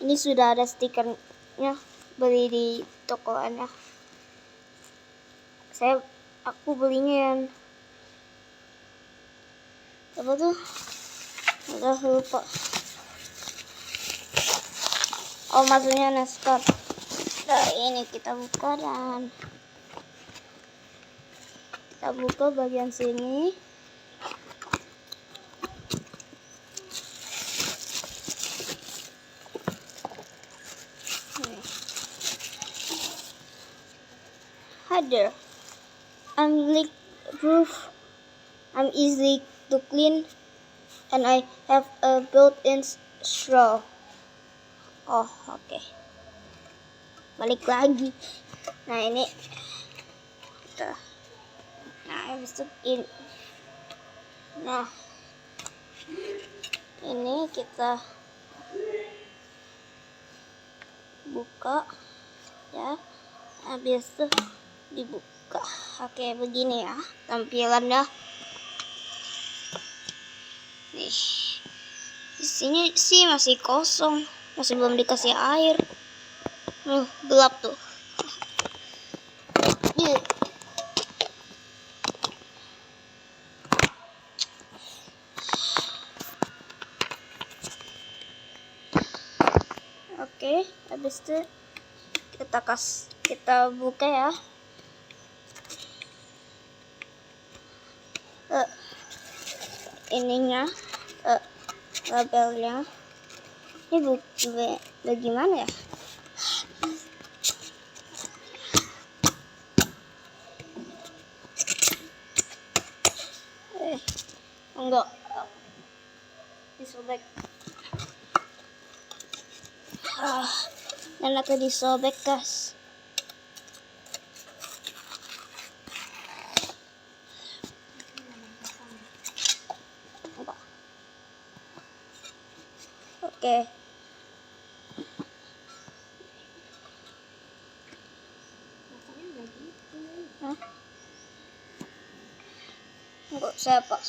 Ini sudah ada stikernya, beli di tokoan ya. Aku belinya yang apa tuh? Udah lupa. Oh, maksudnya Nescart. Nah, ini kita buka dan kita buka bagian sini. Hi there. I'm leak proof. I'm easy to clean, and I have a built-in straw. Oh, oke. Balik lagi. Nah, ini. Tuh. Nah, habis itu ini. Nah, ini kita buka ya. Habis itu dibuka. Oke, begini ya tampilannya. Nih, di sini sih masih kosong, masih belum dikasih air. Gelap tuh. Oke, habis itu kita buka ya. Ininya labelnya ini bagaimana ya? Enggak disobek. Dan aku disobek, guys. Oke. Enggak, saya pas.